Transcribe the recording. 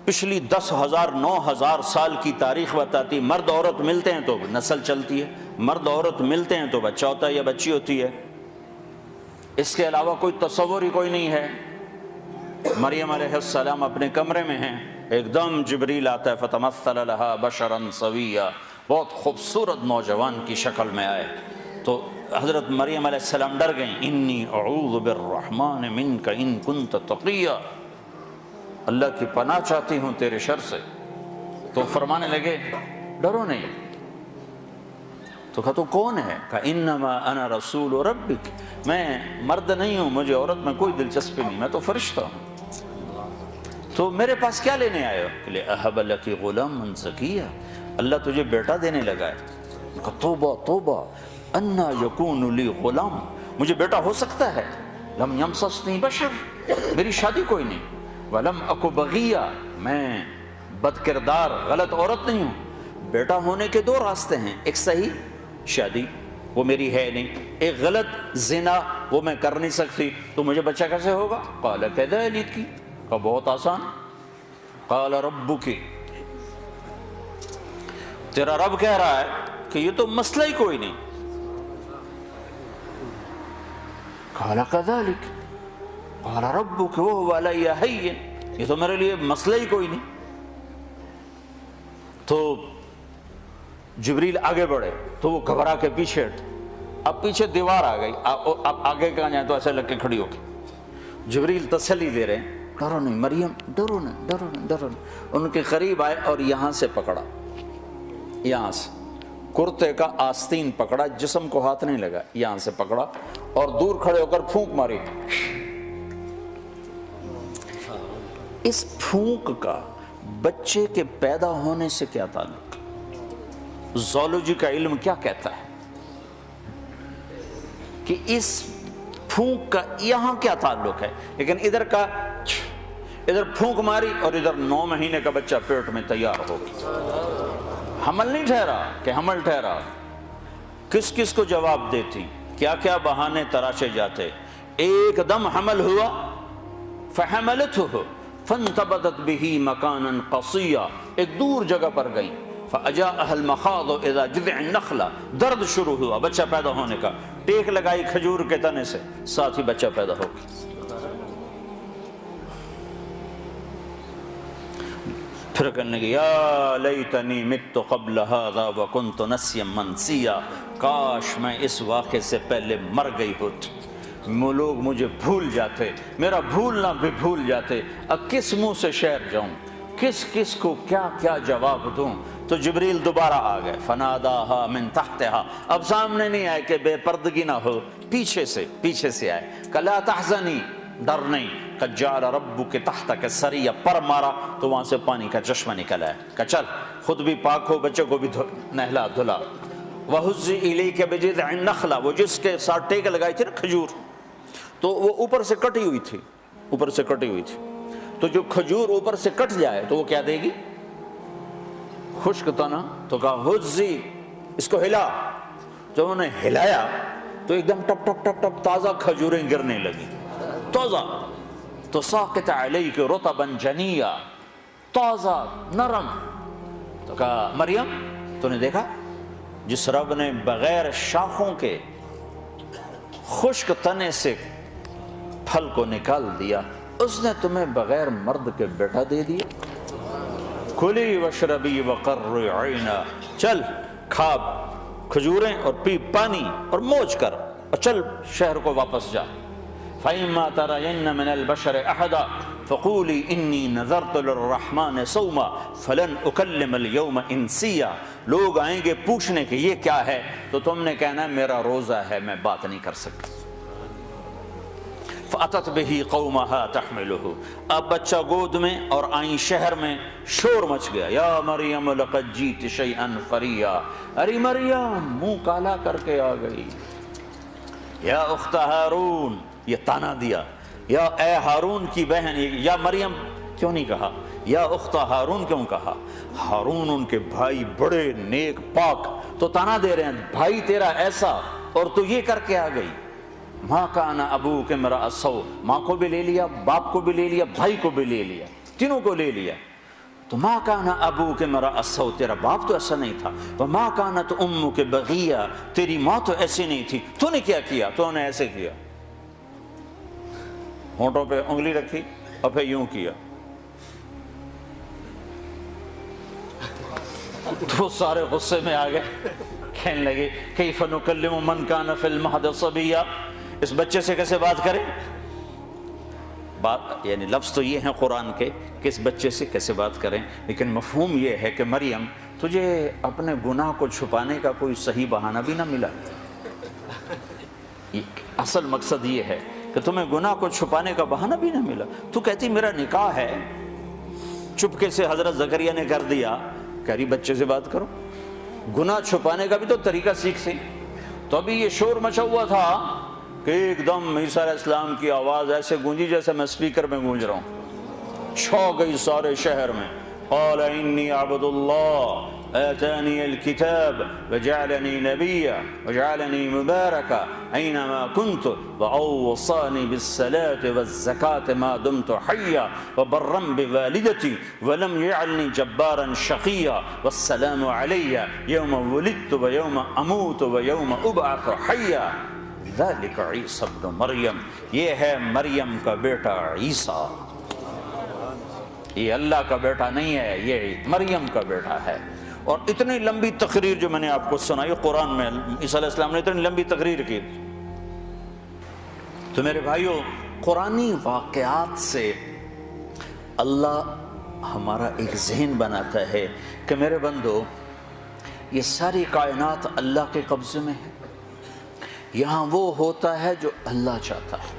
پچھلی 10,000 9,000 سال کی تاریخ بتاتی، مرد عورت ملتے ہیں تو نسل چلتی ہے، مرد عورت ملتے ہیں تو بچہ ہوتا ہے یا بچی ہوتی ہے، اس کے علاوہ کوئی تصور ہی کوئی نہیں ہے۔ مریم علیہ السلام اپنے کمرے میں ہیں، ایک دم جبریل آتا ہے، فتمثل لہا بشرا سویا، بہت خوبصورت نوجوان کی شکل میں آئے تو حضرت مریم علیہ السلام ڈر گئیں، انی اعوذ بالرحمن منک ان کنت تقیا، اللہ کی پناہ چاہتی ہوں تیرے شر سے۔ تو فرمانے لگے ڈرو نہیں۔ تو کہا تو کون ہے؟ کہا انما انا رسول ربک، میں مرد نہیں ہوں، مجھے عورت میں کوئی دلچسپی نہیں، میں تو فرشتہ ہوں، تو میرے پاس کیا لینے آئے ہو؟ کہ لے اہب لک غلاما زکیا، اللہ تجھے بیٹا دینے لگا ہے۔ کہا توبہ توبہ، انا یکون لی غلام، مجھے بیٹا ہو سکتا ہے؟ لم یمسسنی بشر، میری شادی کوئی نہیں، ولم اک بغیا، میں بد کردار غلط عورت نہیں ہوں۔ بیٹا ہونے کے دو راستے ہیں، ایک صحیح شادی وہ میری ہے نہیں، ایک غلط زنا وہ میں کر نہیں سکتی، تو مجھے بچہ کیسے ہوگا؟ قال کذلک، کہا بہت آسان، قال ربک، تیرا رب کہہ رہا ہے کہ یہ تو مسئلہ ہی کوئی نہیں۔ قال کذلک قال ربک وهو علی ہین، یہ تو میرے لیے مسئلہ ہی کوئی نہیں۔ تو جبریل آگے بڑھے تو وہ گھبرا کے پیچھے ہٹ، اب پیچھے دیوار آ گئی، اب آگے کہاں جائیں تو ایسے لگ کے کھڑی ہو گئی۔ جبریل تسلی دے رہے ہیں، ڈرو نہیں مریم، ڈرو نہیں ڈرو نہیں ڈرو نہیں۔ ان کے قریب آئے اور یہاں سے پکڑا، یہاں سے کرتے کا آستین پکڑا، جسم کو ہاتھ نہیں لگا، یہاں سے پکڑا اور دور کھڑے ہو کر پھونک ماری۔ اس پھونک کا بچے کے پیدا ہونے سے کیا تعلق؟ زولوجی کا علم کیا کہتا ہے کہ اس پھونک کا یہاں کیا تعلق ہے؟ لیکن ادھر کا ادھر پھونک ماری اور ادھر 9 مہینے کا بچہ پیٹ میں تیار ہو گیا۔ حمل نہیں ٹھہرا کہ حمل ٹھہرا، کس کس کو جواب دیتی، کیا کیا بہانے تراشے جاتے، ایک دم حمل ہوا، فحملتہ فانتبذت به مکانا قصیا، ایک دور جگہ پر گئی، فاجاءها المخاض اذا جذع النخلہ، درد شروع ہوا بچہ پیدا ہونے کا، ٹیک لگائی کھجور کے تنے سے، ساتھ ہی بچہ پیدا ہو گیا۔ پھر کہنے لگی یا لیتنی مت قبل هذا وکنت نسیا منسیا، کاش میں اس واقعے سے پہلے مر گئی ہوتی، لوگ مجھے بھول جاتے، میرا بھولنا بھی بھول جاتے، اب کس منہ سے شعر جاؤں، کس کس کو کیا کیا جواب دوں۔ تو جبریل دوبارہ آ گئے، فناداہا من تحتہا، اب سامنے نہیں آئے کہ بے پردگی نہ ہو، پیچھے سے آئے، کہ لا تحزنی، ڈر نہیں، قد جعل ربک تحتک سریا، پر مارا تو وہاں سے پانی کا چشمہ نکل آیا، کہ چل خود بھی پاک ہو، بچے کو بھی نہلا دھلا۔ وَهُزِّ إِلَيْكَ بِجِذْعِ النَّخْلَةِ، وہ جس کے ساتھ ٹیک لگائی تھی نا کھجور، تو وہ اوپر سے کٹی ہوئی تھی، اوپر سے کٹی ہوئی تھی، تو جو کھجور اوپر سے کٹ جائے تو وہ کیا دے گی؟ خشک تنا، تو کہا ہزی، اس کو ہلا، جب انہوں نے ہلایا تو ایک دم ٹپ ٹپ ٹپ ٹپ تازہ کھجوریں گرنے لگی، تازہ، تو ساقط علیک رطبا جنیا، تازہ نرم۔ تو کہا مریم تو نے دیکھا جس رب نے بغیر شاخوں کے خشک تنے سے پھل کو نکال دیا، اس نے تمہیں بغیر مرد کے بیٹا دے دیا۔ کلی واشربی وقرری عینا، چل کھا کھجوریں اور پی پانی اور موج کر اور چل شہر کو واپس جا۔ فَإِمَّا تَرَيِنَّ مِنَ الْبَشَرِ أَحَدًا فَقُولِي إِنِّي نَذَرْتُ لِلرَّحْمَنِ صَوْمًا فَلَنْ أُكَلِّمَ الْيَوْمَ إِنسِيًّا، لوگ آئیں گے پوچھنے کہ یہ کیا ہے تو تم نے کہنا میرا روزہ ہے، میں بات نہیں کر سکتی۔ فَأَتَتْ بِهِ قَوْمَهَا تَحْمِلُهُ، اب بچہ گود میں اور آئیں شہر میں، شور مچ گیا، یا مریم لقد جیت شیئا فریا، ارے مریم منہ کالا کر کے آ گئی، یا اخت ہارون، یہ تانا دیا، یا اے ہارون کی بہن، یا مریم کیوں نہیں کہا، یا اخت ہارون کیوں کہا؟ ہارون ان کے بھائی بڑے نیک پاک، تو تانا دے رہے ہیں بھائی تیرا ایسا اور تو یہ کر کے آ گئی۔ ماں کان ابوک امرأ سوء، ماں کو بھی لے لیا، باپ کو بھی لے لیا، بھائی کو بھی لے لیا، تینوں کو لے لیا۔ تو ما کان ابوک امرأ سوء، تیرا باپ تو ایسا نہیں تھا، وما کانت امک بغیہ، تیری ماں تو ایسی نہیں تھی، تو نے کیا کیا؟ تو نے ایسے کیا، ہونٹوں پہ انگلی رکھی اور پھر یوں کیا، تو سارے غصے میں آ گئے، کہنے لگے کیف نکلم من کان فی المہد صبیہ، اس بچے سے کیسے بات کریں؟ بات یعنی لفظ تو یہ ہیں قرآن کے کہ اس بچے سے کیسے بات کریں، لیکن مفہوم یہ ہے کہ مریم تجھے اپنے گناہ کو چھپانے کا کوئی صحیح بہانہ بھی نہ ملا، اصل مقصد یہ ہے کہ تمہیں گناہ کو چھپانے کا بہانہ بھی نہ ملا، تو کہتی میرا نکاح ہے، چپکے سے حضرت زکریا نے کر دیا، کہہ رہی بچے سے بات کرو، گناہ چھپانے کا بھی تو طریقہ سیکھ سی۔ تو ابھی یہ شور مچا ہوا تھا کہ ایک دم عیسیٰ علیہ السلام کی آواز ایسے گونجی جیسے میں سپیکر میں گونج رہا ہوں، چھو گئی سارے شہر میں، قال انی عبد اللہ آتانی الکتاب وجعلنی نبیا وجعلنی مبارکا اینما کنت واوصانی بالصلاة والزکاة ما دمت حیا وبرا بوالدتی ولم یجعلنی جبارا شقیا والسلام علی یوم ولدت ویوم اموت ویوم ابعث حیا ذلک عیسی ابن مریم، یہ ہے مریم کا بیٹا عیسیٰ، یہ اللہ کا بیٹا نہیں ہے، یہ مریم کا بیٹا ہے۔ اور اتنی لمبی تقریر جو میں نے آپ کو سنائی قرآن میں، عیسیٰ علیہ السلام نے اتنی لمبی تقریر کی۔ تو میرے بھائیوں، قرآنی واقعات سے اللہ ہمارا ایک ذہن بناتا ہے کہ میرے بندو یہ ساری کائنات اللہ کے قبضے میں ہے، یہاں وہ ہوتا ہے جو اللہ چاہتا ہے۔